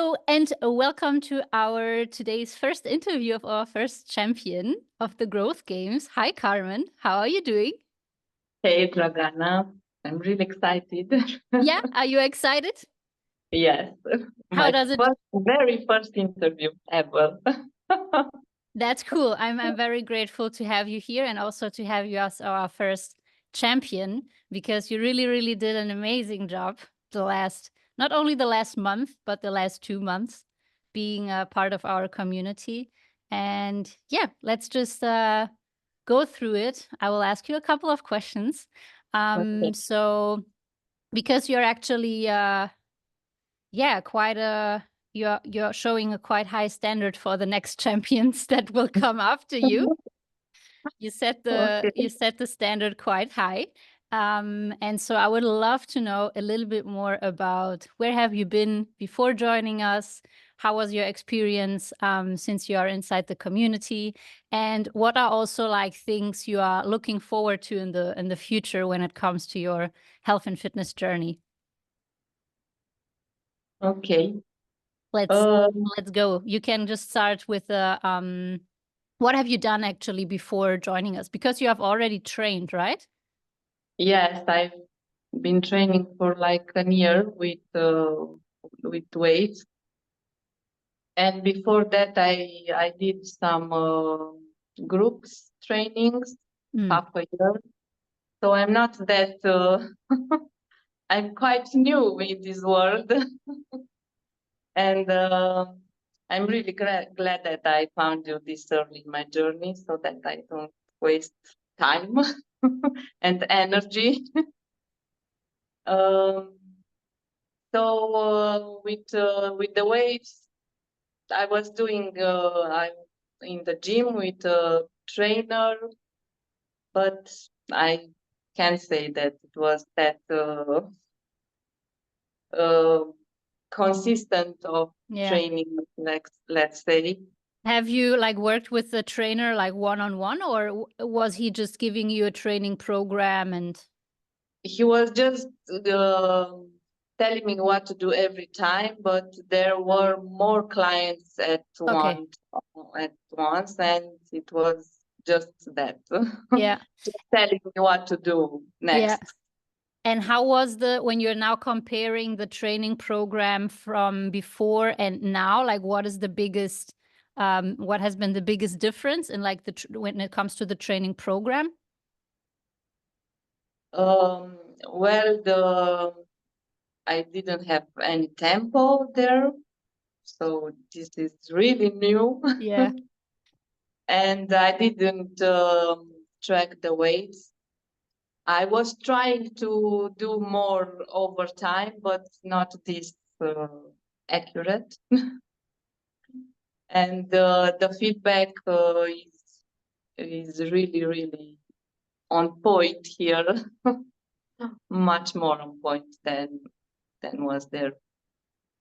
Hello and welcome to our today's first interview of our first champion of the Growth Games. Hi, Carmen. How are you doing? Hey, Dragana. I'm really excited. Yeah, are you excited? Yes. How does it? Very first interview ever. That's cool. I'm very grateful to have you here and also to have you as our first champion because you really did an amazing job not only the last month, but the last 2 months being a part of our community. And yeah, let's just go through it. I will ask you a couple of questions. Okay. So because you're actually you're showing a quite high standard for the next champions that will come after you. You set the standard quite high. And so I would love to know a little bit more about where have you been before joining us? How was your experience since you are inside the community? And what are also like things you are looking forward to in the future when it comes to your health and fitness journey? Okay. Let's go. You can just start with what have you done actually before joining us? Because you have already trained, right? Yes, I've been training for like a year with weights, and before that, I did some groups trainings half a year. So I'm not that. I'm quite new in this world. And I'm really glad that I found you this early in my journey so that I don't waste time and energy. um, with the weights, I was doing I'm in the gym with a trainer, but I can't say that it was that uh, consistent of training, let's say. Have you like worked with the trainer like one-on-one, or was he just giving you a training program and? He was just telling me what to do every time, but there were more clients at once, and it was just that. Yeah. Just telling me what to do next. Yeah. And how was when you're now comparing the training program from before and now, like what is the biggest, what has been the biggest difference in like when it comes to the training program? Well, I didn't have any tempo there, so this is really new. Yeah. And I didn't track the weights. I was trying to do more over time, but not this accurate. And the feedback is really on point here, much more on point than was there.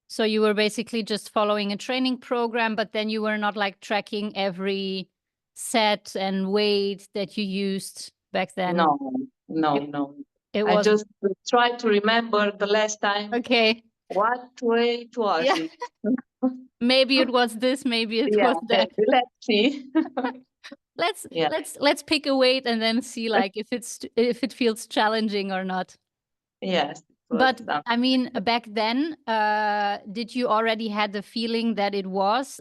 So you were basically just following a training program, but then you were not like tracking every set and weight that you used back then. No. I just tried to remember the last time. Okay. What weight was it? Maybe it was this, maybe it was that. Let's see. Let's pick a weight and then see like if it feels challenging or not. Yes. But I mean, back then, did you already had the feeling that it was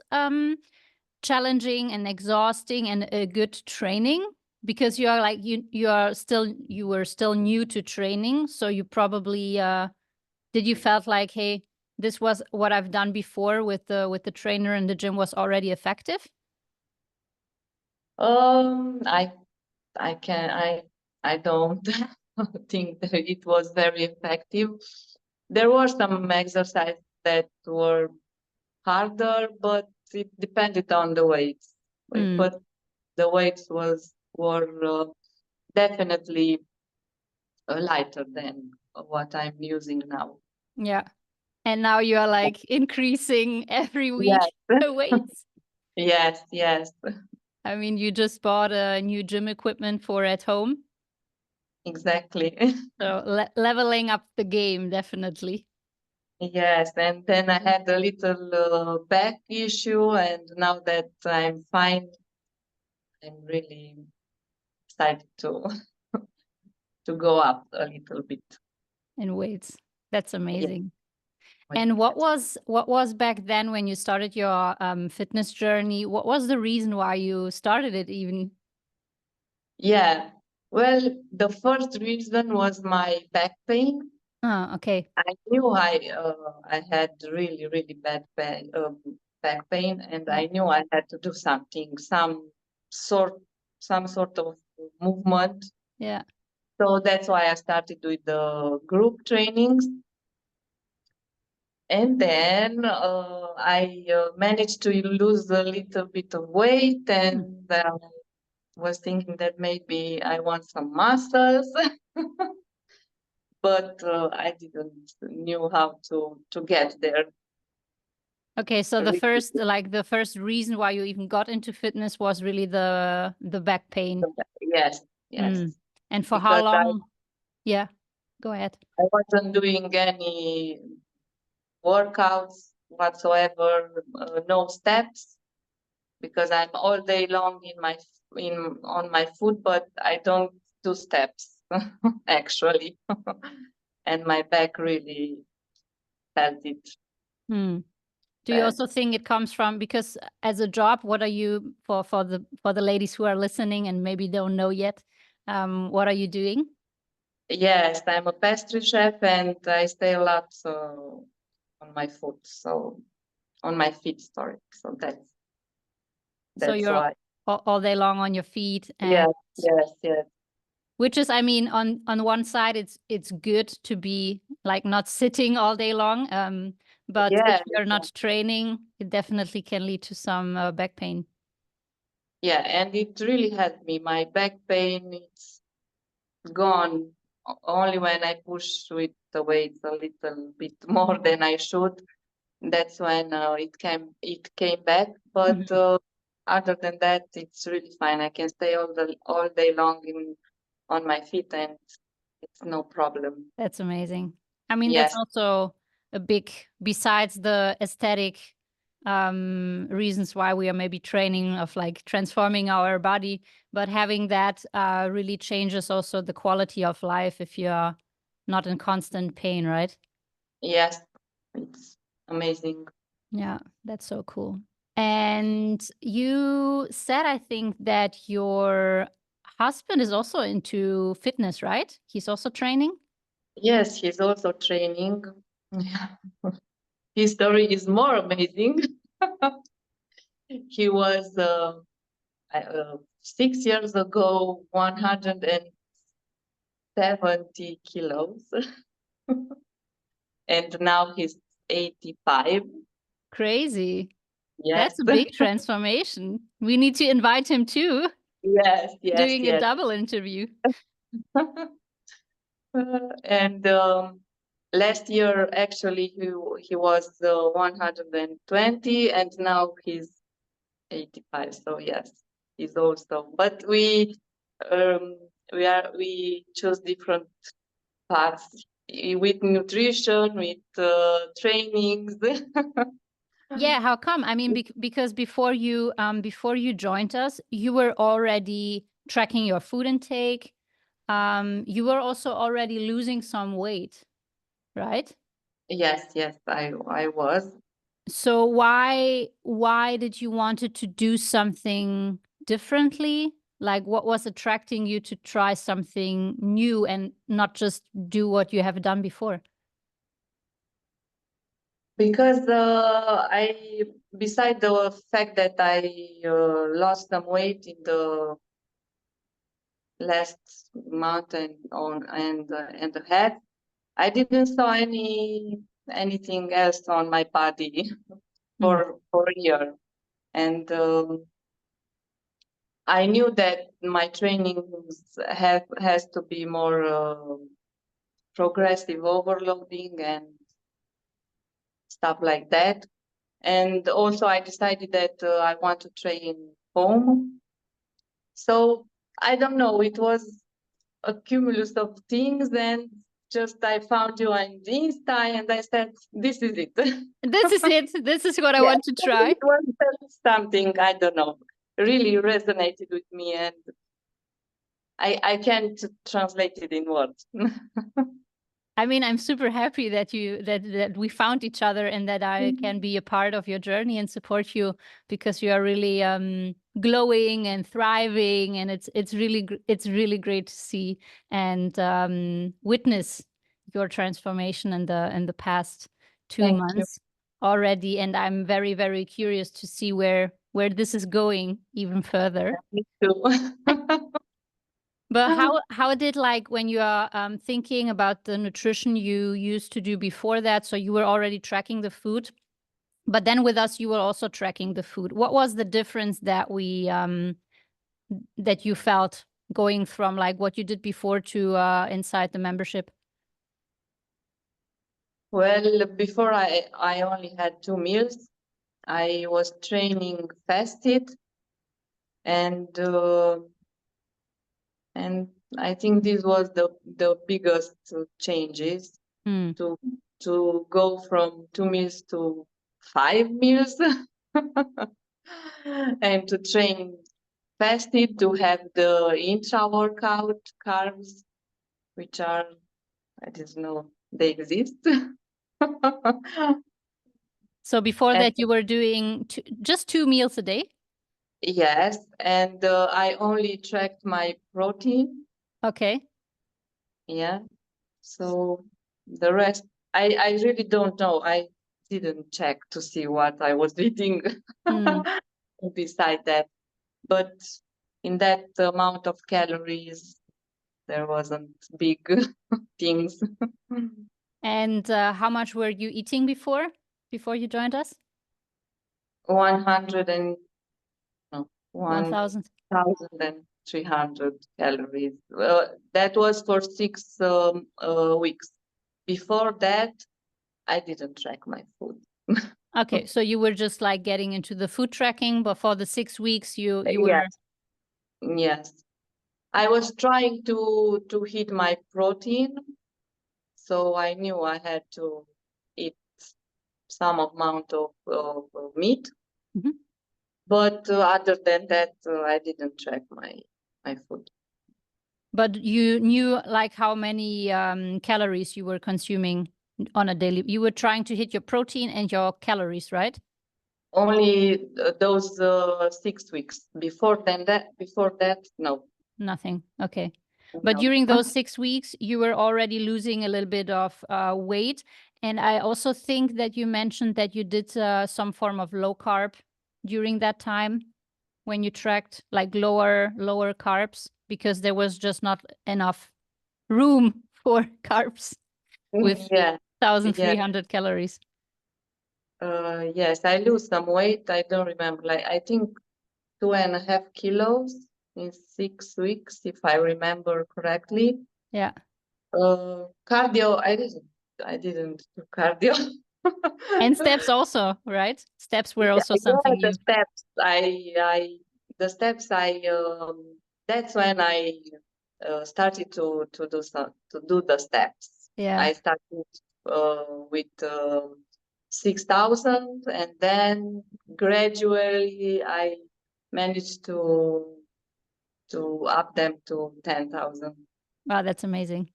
challenging and exhausting and a good training? Because you are like you were still new to training, so you probably did you felt like, hey, this was what I've done before with the trainer in the gym was already effective? I don't think that it was very effective. There were some exercises that were harder, but it depended on the weights. But the weights were definitely lighter than what I'm using now. Yeah. And now you are like increasing every week the weights. Yes. I mean, you just bought a new gym equipment for at home. Exactly. So leveling up the game, definitely. Yes, and then I had a little back issue, and now that I'm fine, I'm really excited to to go up a little bit. In weights. That's amazing. Yeah. And what was back then when you started your fitness journey? What was the reason why you started it even? Yeah, well, the first reason was my back pain. Oh, okay. I knew I had really bad back pain, and Yeah. I knew I had to do something, sort some sort of movement. Yeah. So that's why I started with the group trainings. And then I managed to lose a little bit of weight, and was thinking that maybe I want some muscles, but I didn't knew how to get there. Okay, so the first reason why you even got into fitness was really the back pain. Yes, yes. And for how Because long? Yeah, go ahead. I wasn't doing any workouts whatsoever, no steps, because I'm all day long on my foot, but I don't do steps actually, and my back really felt it Do you bad. also think it comes from, because as a job, what are you, for the ladies who are listening and maybe don't know yet, what are you doing? Yes, I'm a pastry chef, and I stay a lot on my foot, so on my feet, sorry. So So that's you're why. all day long on your feet, and Yes, yes, yes. which is, I mean, on one side, it's good to be like not sitting all day long, but if Yeah, you're not training, it definitely can lead to some back pain. yeah, and it really helped me. My back pain, it's gone only when I push with the weights a little bit more than I should. That's when it came back. But other than that, it's really fine. I can stay all day long on my feet, and it's no problem. That's amazing. I mean, that's Yes, also a big, besides the aesthetic reasons why we are maybe training of like transforming our body, but having that really changes also the quality of life if you're not in constant pain, right? yes, it's amazing. Yeah, that's so cool. And you said, I think, that your husband is also into fitness, right? He's also training? Yes, he's also training. His story is more amazing. He was 6 years ago 170 kilos, and now he's 85. Crazy. Yes, That's a big transformation. We need to invite him too, yes, yes, doing a yes. double interview. And last year, actually, he was 120, and now he's 85. So yes, he's also. But um, we choose different paths with nutrition, with trainings. Yeah, how come? I mean, because before you joined us, you were already tracking your food intake. You were also already losing some weight, right? Yes, yes, I was. So why did you wanted to do something differently? Like, what was attracting you to try something new and not just do what you have done before? Because beside the fact that I lost some weight in the last month and a half, I didn't saw anything else on my body for a year, and I knew that my trainings has to be more progressive overloading and stuff like that. And also I decided that I want to train home. So I don't know, it was a cumulus of things, and just I found you on Insta and I said, this is it. This is it. This is what I want to try. It was something, I don't know, really resonated with me, and I can't translate it in words. I mean, I'm super happy that that we found each other and that I can be a part of your journey and support you, because you are really glowing and thriving, and it's really great to see and witness your transformation in the past 2 Thank months already. And I'm very, very curious to see where this is going even further. Me too. But how did, like, when you are thinking about the nutrition you used to do before that, so you were already tracking the food, but then with us you were also tracking the food. What was the difference that that you felt going from like what you did before to inside the membership? Well, before I only had 2 meals. I was training fasted, and I think this was the biggest changes, to go from 2 meals to 5 meals, and to train fasted, to have the intra-workout carbs, which are, I didn't know they exist. So before And that you were doing just 2 meals a day? yes, and I only tracked my protein. Okay. Yeah. So the rest, I really don't know. I didn't check to see what I was eating beside that. But in that amount of calories, there wasn't big things. And how much were you eating before you joined us? 100 and no, 1,000. 1,300 calories. That was for 6 weeks. Before that, I didn't track my food. Okay, so you were just like getting into the food tracking, but for the 6 weeks you were. Yes. I was trying to hit my protein, so I knew I had to eat some amount of meat. But other than that, I didn't track my food. But you knew like how many calories you were consuming on a daily. You were trying to hit your protein and your calories, right? Only those 6 weeks. Before that, no. Nothing. Okay. No. But during those 6 weeks, you were already losing a little bit of weight. And I also think that you mentioned that you did some form of low carb during that time when you tracked like lower carbs, because there was just not enough room for carbs with 1,300 calories. Yes, I lose some weight. I don't remember. Like, I think 2.5 kilos in 6 weeks, if I remember correctly. Yeah. Cardio, I didn't do cardio. And steps also, right? Steps were also something the steps. The steps. That's when I started to do the steps. Yeah. I started with 6,000, and then gradually I managed to up them to 10,000. Wow, that's amazing.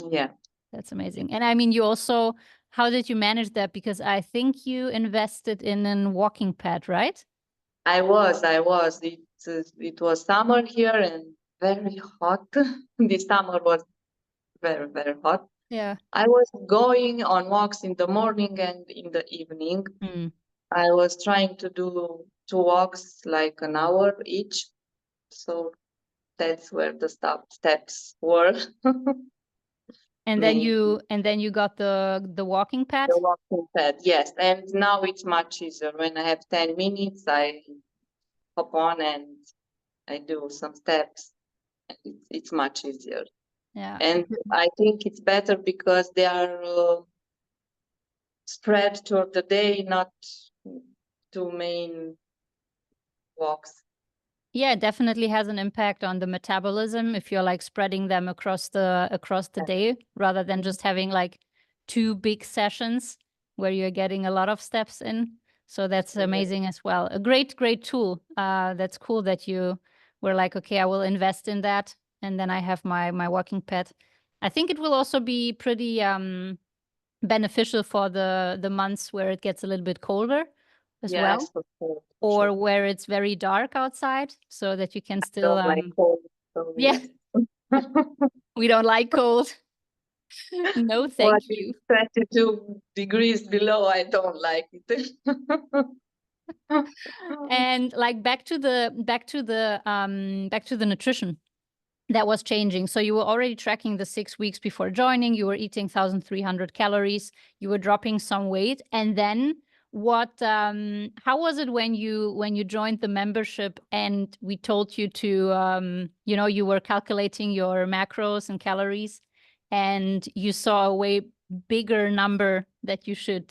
Yeah. That's amazing. And I mean, you also, how did you manage that? Because I think you invested in a walking pad, right? I was. It was summer here and very hot. This summer was very, very hot. Yeah. I was going on walks in the morning and in the evening. I was trying to do 2 walks, like an hour each. So that's where the steps were. And then you got the walking pad? The walking pad, yes. And now it's much easier. When I have 10 minutes, I hop on and I do some steps. It's much easier. Yeah. And I think it's better because they are spread throughout the day, not 2 main walks. Yeah, it definitely has an impact on the metabolism if you're like spreading them across the day rather than just having like 2 big sessions where you're getting a lot of steps in. So that's amazing as well. A great tool. That's cool that you were like, okay, I will invest in that, and then I have my walking pad. I think it will also be pretty beneficial for the months where it gets a little bit colder as well. Yes, of course. Or where it's very dark outside, so that you can still Don't like cold, so yeah. We don't like cold. No, thank you. 22 degrees below, I don't like it. And like back to the nutrition that was changing. So you were already tracking the 6 weeks before joining, you were eating 1,300 calories, you were dropping some weight, and then what how was it when you joined the membership and we told you to you were calculating your macros and calories and you saw a way bigger number that you should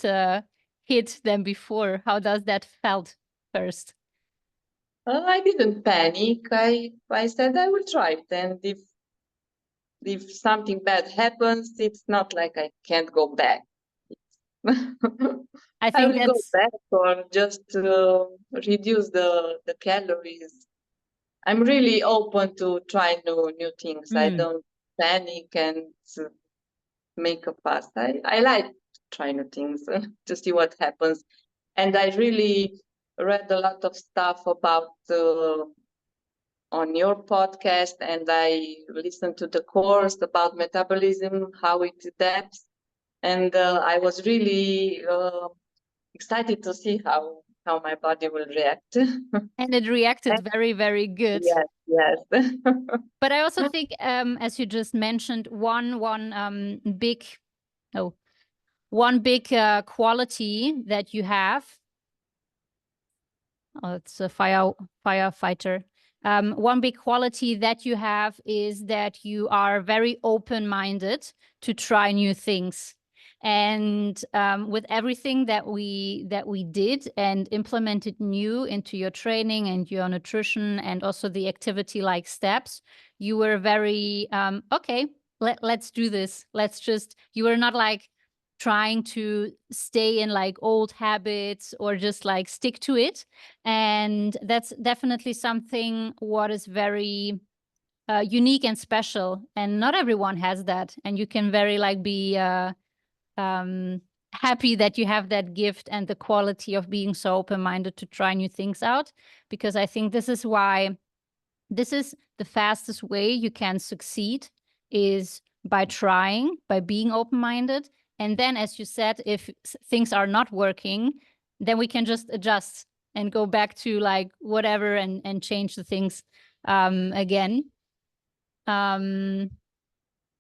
hit than before? How does that felt first? I didn't panic. I said I will try it, and if something bad happens, it's not like I can't go back. I I think will go back or just reduce the calories. I'm really open to try new things. I don't panic and make a fuss. I like to try new things to see what happens. And I really read a lot of stuff about on your podcast, and I listened to the course about metabolism, how it adapts, and I was really excited to see how my body will react. And it reacted very, very good. Yes, yes. But I also think, as you just mentioned, one big quality that you have. Oh, it's a firefighter. One big quality that you have is that you are very open-minded to try new things. And with everything that we did and implemented new into your training and your nutrition and also the activity like steps, you were very okay, let's do this. You were not like trying to stay in like old habits or just like stick to it. And that's definitely something what is very unique and special, and not everyone has that. And you can very like be happy that you have that gift and the quality of being so open-minded to try new things out, because I think this is why this is the fastest way you can succeed, is by trying, by being open-minded. And then, as you said, if things are not working, then we can just adjust and go back to like whatever and change the things again.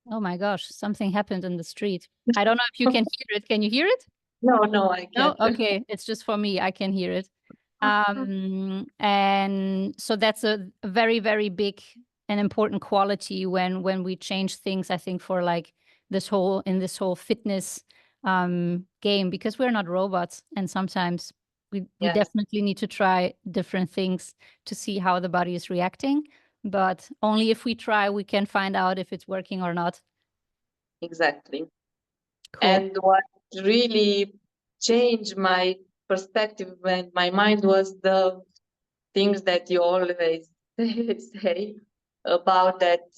Oh my gosh, something happened in the street. I don't know if you can hear it. Can you hear it? No, I No? can't. Okay, it's just for me. I can hear it. And so that's a very, very big and important quality when we change things, I think, for like this whole fitness game, because we're not robots, and sometimes we Yes. definitely need to try different things to see how the body is reacting. But only if we try, we can find out if it's working or not. Exactly. Cool. And what really changed my perspective and my mind was the things that you always say about that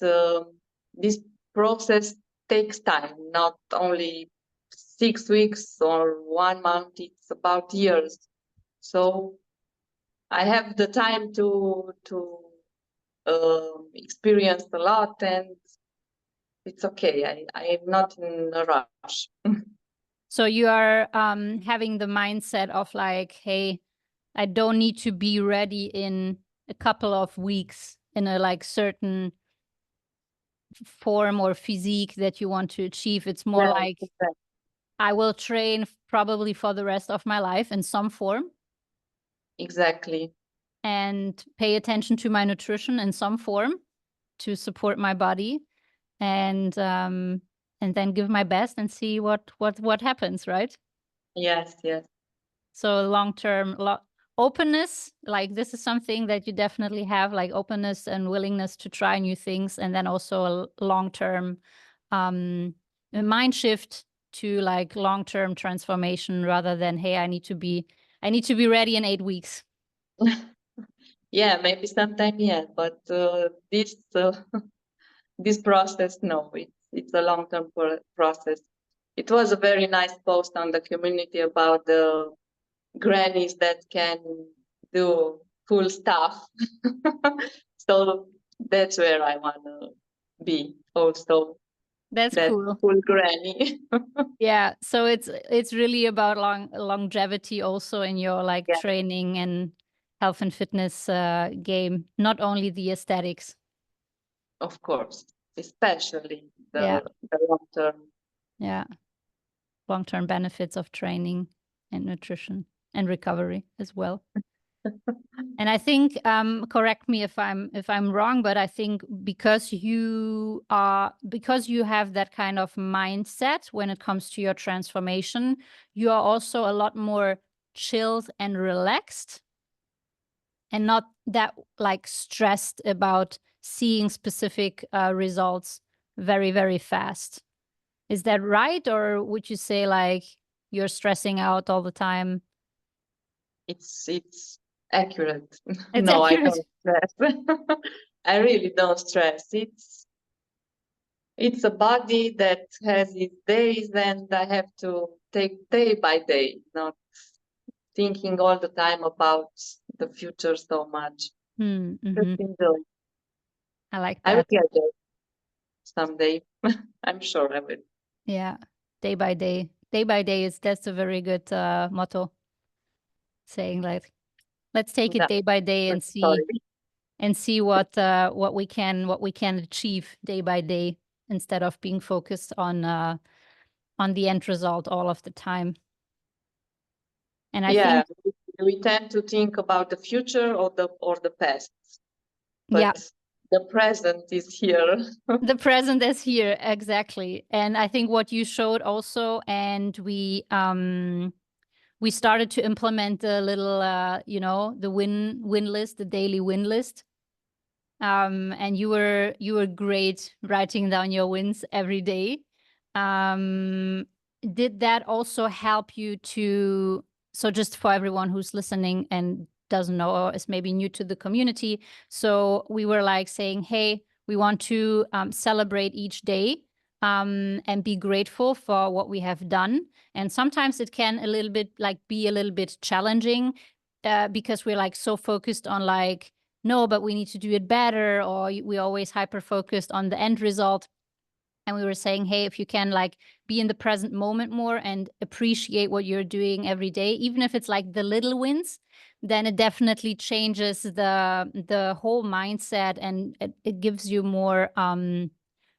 this process takes time, not only 6 weeks or 1 month, it's about years. So I have the time to experience a lot, and it's okay. I'm not in a rush. So you are having the mindset of like, hey, I don't need to be ready in a couple of weeks in a like certain form or physique that you want to achieve. It's more like exactly. I will train probably for the rest of my life in some form. Exactly. And pay attention to my nutrition in some form to support my body, and then give my best and see what happens, right? Yes. So openness, like this is something that you definitely have, like openness and willingness to try new things, and then also a long-term a mind shift to like long-term transformation rather than, hey, I need to be ready in 8 weeks. Yeah, maybe sometime, yeah, but this this process, no, it's a long-term process. It was a very nice post on the community about the grannies that can do cool stuff. So that's where I want to be also. That's That cool. cool granny. Yeah, so it's really about longevity also in your like training and health and fitness game, not only the aesthetics. Of course, especially Yeah. the long term. Yeah. Long-term benefits of training and nutrition and recovery as well. And I think, correct me if I'm wrong, but I think because you have that kind of mindset when it comes to your transformation, you are also a lot more chilled and relaxed and not that like stressed about seeing specific results very, very fast. Is that right? Or would you say like you're stressing out all the time? It's accurate. It's No, accurate. I don't stress. I really don't stress. It's a body that has its days, and I have to take day by day, not thinking all the time about the future so much. Just enjoy. I like I will that. get there someday. I'm sure I will. Yeah. Day by day. Day by day that's a very good motto. Saying like, let's take it day by day and see what we can achieve day by day instead of being focused on the end result all of the time. And I think we tend to think about the future or the past, but the present is here. The present is here, exactly. And I think what you showed also, and we started to implement the little the win list, the daily win list. And you were great writing down your wins every day. Did that also help you to, so just for everyone who's listening and doesn't know or is maybe new to the community, so we were like saying, hey, we want to celebrate each day and be grateful for what we have done. And sometimes it can a little bit like be a little bit challenging because we're like so focused on like, no, but we need to do it better, or we always hyper focused on the end result. And we were saying, hey, if you can like be in the present moment more and appreciate what you're doing every day, even if it's like the little wins, then it definitely changes the whole mindset, and it gives you more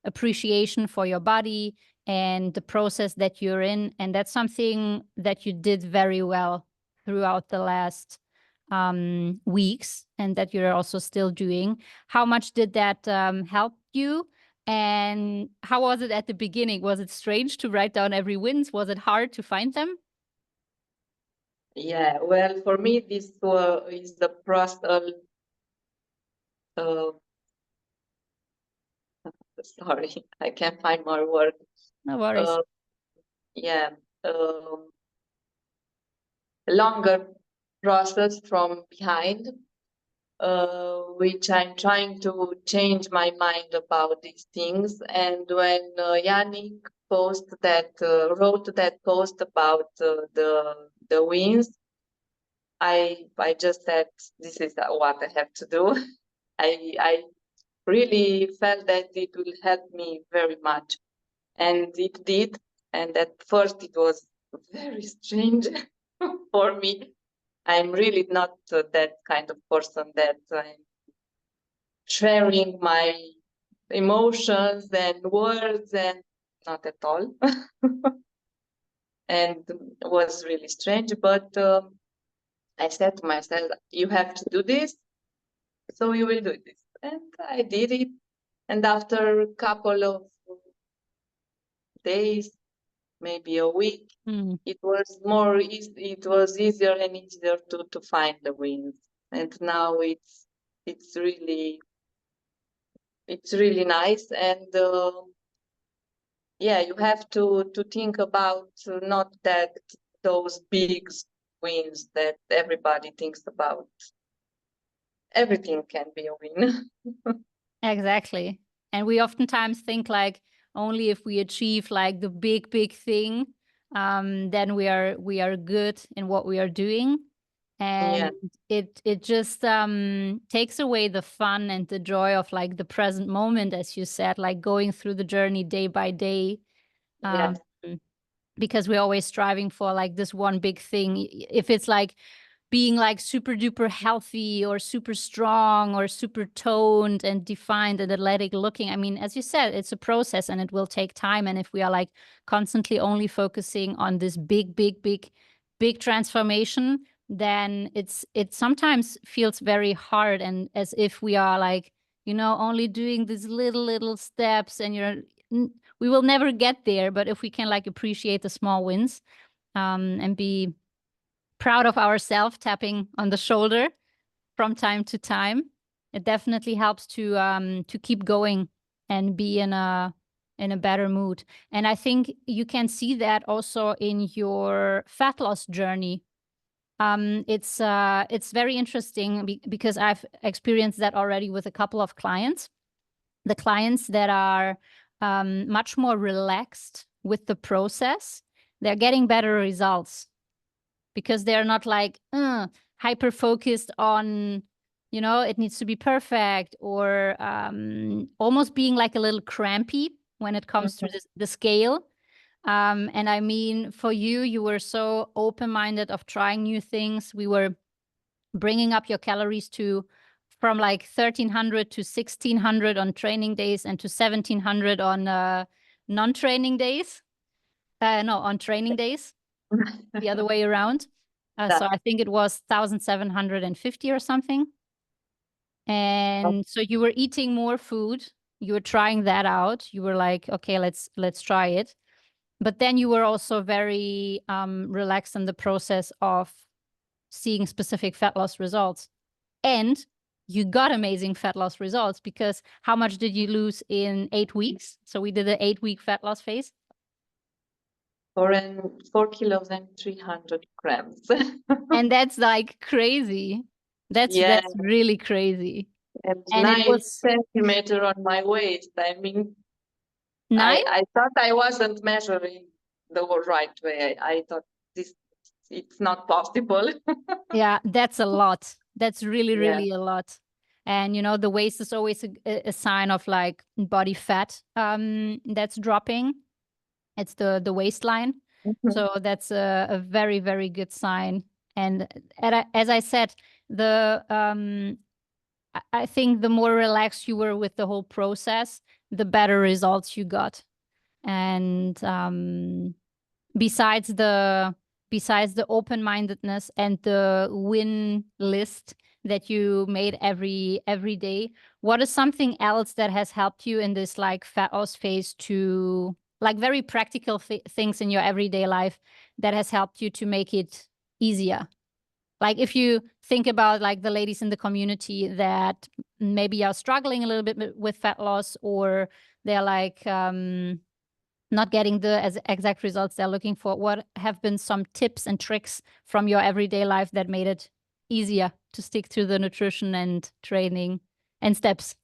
appreciation for your body and the process that you're in. And that's something that you did very well throughout the last weeks, and that you're also still doing. How much did that help you? And how was it at the beginning? Was it strange to write down every wins? Was it hard to find them? Yeah, well, for me, this is the process. Sorry, I can't find more words. No worries. Yeah, longer process from behind, which I'm trying to change my mind about these things. And when Yannick wrote that post about the wins, I just said, this is what I have to do. I really felt that it will help me very much, and it did. And at first it was very strange for me. I'm really not that kind of person that I'm sharing my emotions and words, and not at all. And it was really strange, but I said to myself, you have to do this, so you will do this. And I did it. And after a couple of days, maybe a week. It was more easy. It was easier and easier to find the wins. And now it's really nice. And yeah, you have to think about not that those big wins that everybody thinks about. Everything can be a win. Exactly. And we oftentimes think like only if we achieve like the big thing, then we are good in what we are doing. And it just takes away the fun and the joy of like the present moment, as you said, like going through the journey day by day. Yes. Because we're always striving for like this one big thing. If it's like being like super duper healthy or super strong or super toned and defined and athletic looking, I mean, as you said, it's a process and it will take time. And if we are like constantly only focusing on this big transformation, then it sometimes feels very hard, and as if we are like, you know, only doing these little steps, and we will never get there. But if we can like appreciate the small wins, and be proud of ourselves, tapping on the shoulder from time to time, it definitely helps to keep going and be in a better mood. And I think you can see that also in your fat loss journey. It's very interesting because I've experienced that already with a couple of clients. The clients that are much more relaxed with the process, they're getting better results because they're not like hyper focused on, you know, it needs to be perfect, or almost being like a little crampy when it comes to the scale. And I mean, for you, you were so open-minded of trying new things. We were bringing up your calories from like 1,300 to 1,600 on training days and to 1,700 on non-training days. No, on training days, the other way around. So I think it was 1,750 or something. And so you were eating more food. You were trying that out. You were like, okay, let's try it. But then you were also very relaxed in the process of seeing specific fat loss results. And you got amazing fat loss results, because how much did you lose in 8 weeks? So we did an 8-week fat loss phase. 4 kilos and 300 grams. And that's like crazy. That's really crazy. And 9 it was centimeters on my waist. I mean, 9? I thought I wasn't measuring the right way. I thought it's not possible. Yeah, that's a lot. That's really a lot. And you know, the waist is always a sign of like body fat that's dropping. It's the waistline. So that's a very good sign. And as I said, I think the more relaxed you were with the whole process, the better results you got. And besides the open-mindedness and the win list that you made every day, what is something else that has helped you in this like fat loss phase, to like very practical things in your everyday life that has helped you to make it easier? Like if you think about like the ladies in the community that maybe are struggling a little bit with fat loss, or they're like not getting the exact results they're looking for, what have been some tips and tricks from your everyday life that made it easier to stick to the nutrition and training and steps?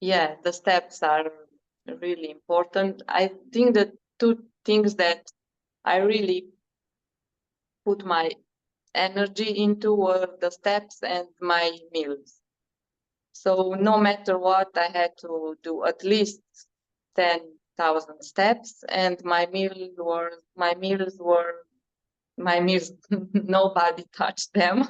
Yeah, the steps are really important. I think the two things that I really put my energy into were the steps and my meals. So no matter what, I had to do at least 10,000 steps, and my meals nobody touched them.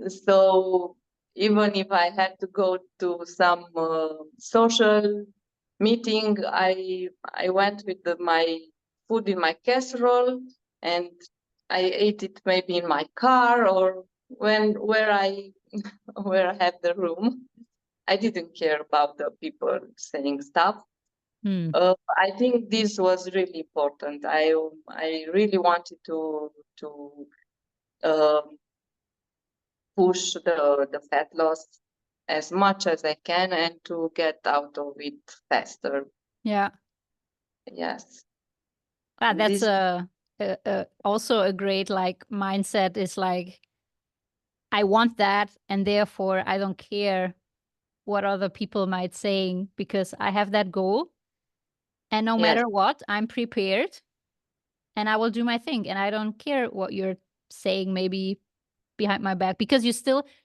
So even if I had to go to some social meeting, I went with my food in my casserole, and I ate it maybe in my car or where I had the room. I didn't care about the people saying stuff. I think this was really important. I really wanted to push the fat loss as much as I can and to get out of it faster. Yeah. Yes. That's This, also a great like mindset is like, I want that, and therefore I don't care what other people might saying because I have that goal. And no yes, matter what, I'm prepared and I will do my thing. And I don't care what you're saying maybe behind my back, because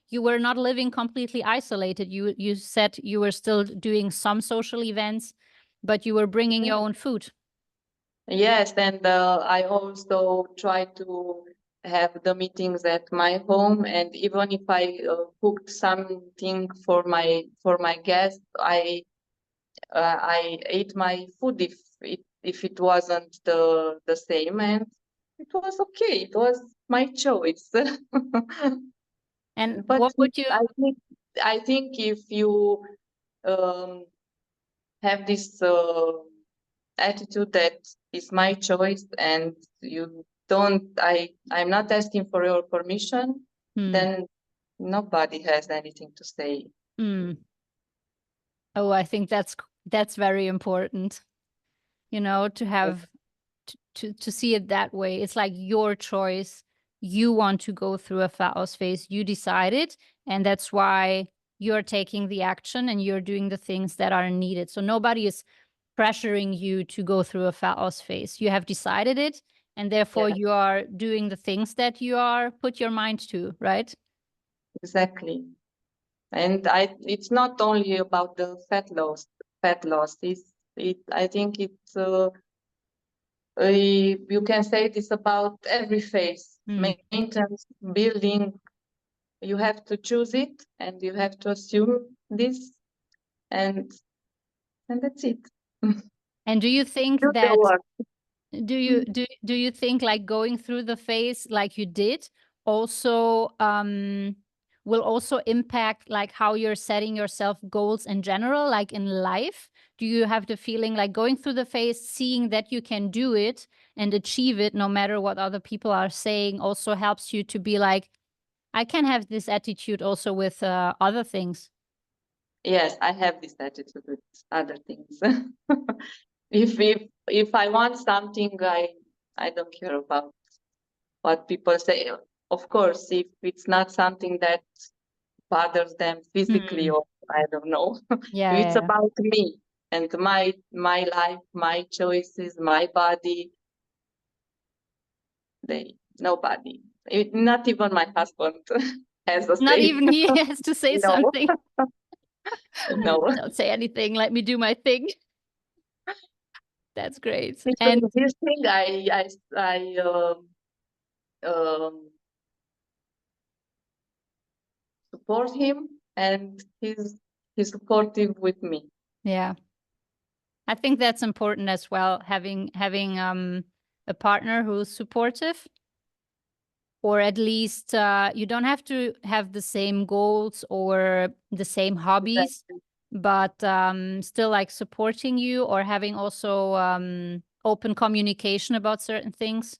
you were not living completely isolated. You said you were still doing some social events, but you were bringing your own food. yes, and I also try to have the meetings at my home, and even if I cooked something for my guests, I ate my food if it wasn't the same, and it was okay. It was my choice. And But what would you? I think if you um, have this attitude that is my choice and you don't, I'm not asking for your permission, then nobody has anything to say. Oh, I think that's very important, to have to see it that way. It's like your choice. You want to go through a fat loss phase. You decided, and that's why you're taking the action and you're doing the things that are needed. So nobody is pressuring you to go through a fat loss phase. You have decided it, and therefore Yeah, you are doing the things that you are put your mind to, right? exactly. And it's not only about the fat loss. I think it's you can say this about every phase. Maintenance, building. You have to choose it, and you have to assume this, and that's it. And do you think Do the that work. do you think like going through the phase like you did also will also impact like how you're setting yourself goals in general, like in life? Do you have the feeling like going through the phase, seeing that you can do it and achieve it no matter what other people are saying, also helps you to be like, I can have this attitude also with other things? Yes, I have this attitude with other things. If I want something, I don't care about what people say. Of course, if it's not something that bothers them physically, or I don't know, if it's Yeah. about me and my life, my choices, my body, nobody, not even my husband has a Not say. even he has to say No, something. no. Don't say anything. Let me do my thing. That's great. Because And this thing, I um, support him, and he's supportive with me. yeah, I think that's important as well, having a partner who's supportive, or at least you don't have to have the same goals or the same hobbies, Exactly. but still like supporting you, or having also open communication about certain things.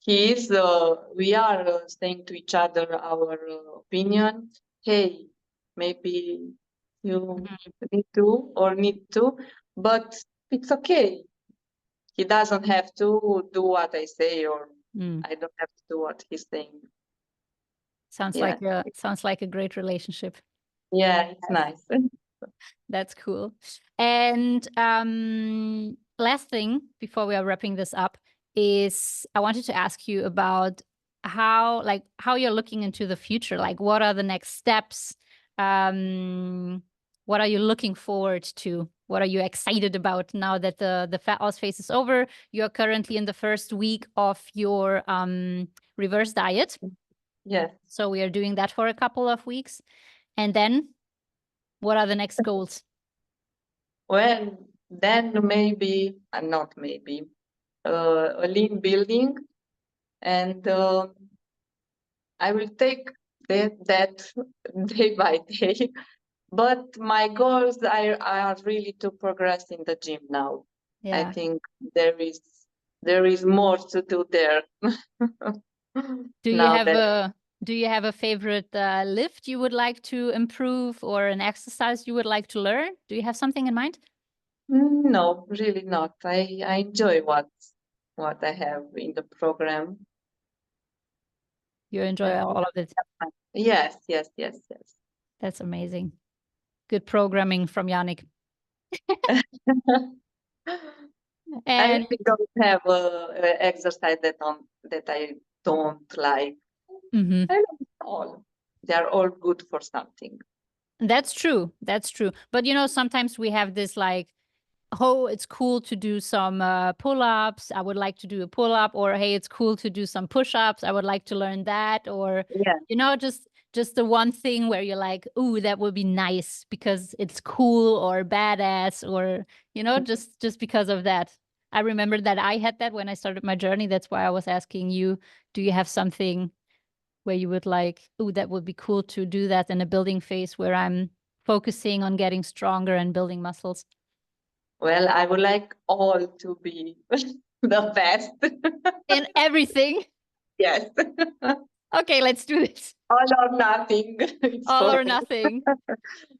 We are saying to each other our opinion. Hey, maybe you need to or need to, but it's okay. He doesn't have to do what I say, or I don't have to do what he's saying. Sounds Yeah, like a great relationship. yeah, it's nice. That's cool. And last thing before we are wrapping this up is I wanted to ask you about how you're looking into the future. Like, what are the next steps? What are you looking forward to? What are you excited about now that the fat loss phase is over? You're currently in the first week of your reverse diet. Yes. So we are doing that for a couple of weeks. And then what are the next goals? Well, then maybe, not maybe, a lean building, and I will take that day by day. But my goals are really to progress in the gym now. I think there is more to do there. Do you have a favorite lift you would like to improve, or an exercise you would like to learn? Do you have something in mind? No, really not. I enjoy what I have in the program. You enjoy all of it. Yes. That's amazing. Good programming from Yannick. I And really don't have a exercise that I don't like. I love all. They are all good for something. that's true. That's true. But you know, sometimes we have this like, oh, it's cool to do some pull-ups. I would like to do a pull-up, or hey, it's cool to do some push-ups. I would like to learn that, or you know, just the one thing where you're like, ooh, that would be nice because it's cool or badass, or you know, just because of that. I remember that I had that when I started my journey. That's why I was asking you, do you have something where you would like, ooh, that would be cool to do that in a building phase where I'm focusing on getting stronger and building muscles? Well, I would like all to be the best. In everything. Yes. Okay, let's do this. All or nothing. All or nothing.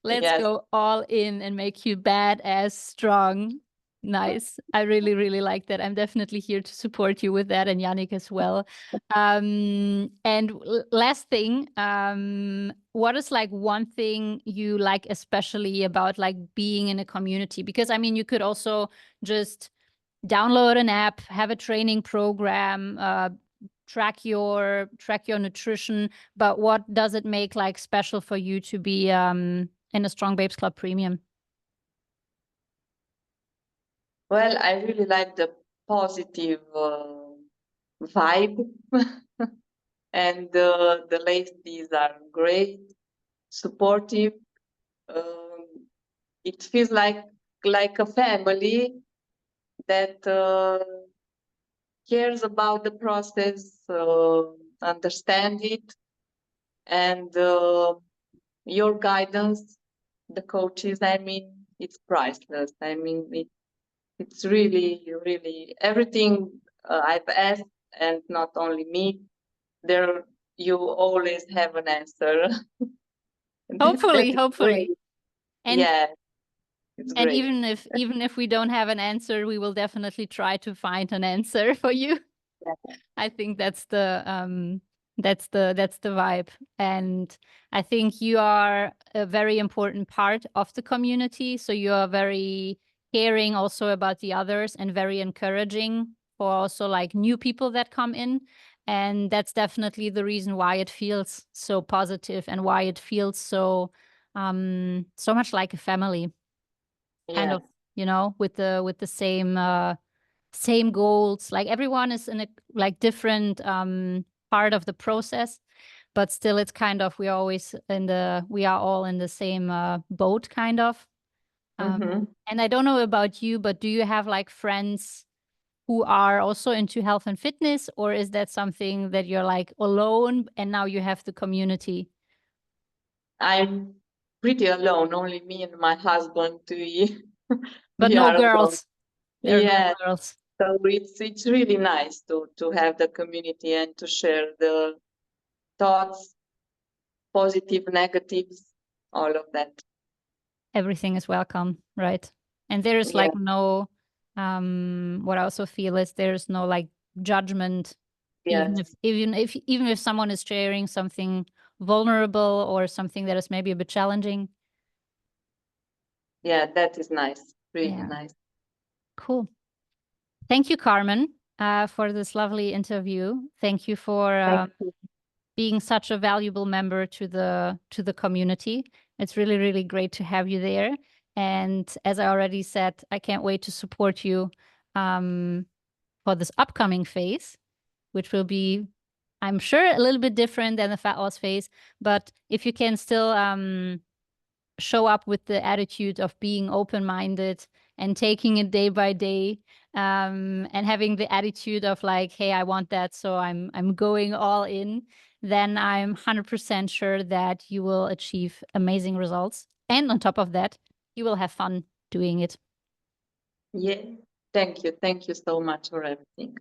Let's Yes. go all in and make you badass strong. Nice. I really, really like that. I'm definitely here to support you with that, and Yannick as well. And last thing, what is like one thing you like especially about like being in a community? Because I mean, you could also just download an app, have a training program, track your nutrition, but what does it make like special for you to be in a Strong Babes Club Premium? Well, I really like the positive vibe, and the ladies are great, supportive. It feels like a family that cares about the process, understand it, and your guidance, the coaches. I mean, it's priceless. I mean, it's really, really everything I've asked, and not only me. There, you always have an answer. Hopefully, That is hopefully. great. And Yeah, it's and great. even if we don't have an answer, we will definitely try to find an answer for you. Yeah. I think that's the vibe. And I think you are a very important part of the community. So you are very caring also about the others, and very encouraging for also like new people that come in. And that's definitely the reason why it feels so positive, and why it feels so much like a family, kind Yeah. of, you know, with the same goals. Like everyone is in a like different part of the process, but still it's kind of, we are all in the same boat, kind of. And I don't know about you, but do you have like friends who are also into health and fitness, or is that something that you're like alone and now you have the community? I'm pretty alone. Only me and my husband. But We no are alone. girls. There are no Yeah. girls. So it's really nice to have the community and to share the thoughts, positive, negatives, all of that. Everything is welcome, right? And there is like Yeah. no what I also feel is there's no like judgment, Yes. even if someone is sharing something vulnerable or something that is maybe a bit challenging. Yeah, that is nice. Really Yeah. nice. Cool. Thank you, Carmen, for this lovely interview. Thank you for Thank you. being such a valuable member to the community. It's really, really great to have you there. And as I already said, I can't wait to support you for this upcoming phase, which will be, I'm sure, a little bit different than the fat loss phase. But if you can still show up with the attitude of being open-minded and taking it day by day, and having the attitude of like, hey, I want that, so I'm going all in, then I'm 100% sure that you will achieve amazing results. And on top of that, you will have fun doing it. Yeah. Thank you. Thank you so much for everything.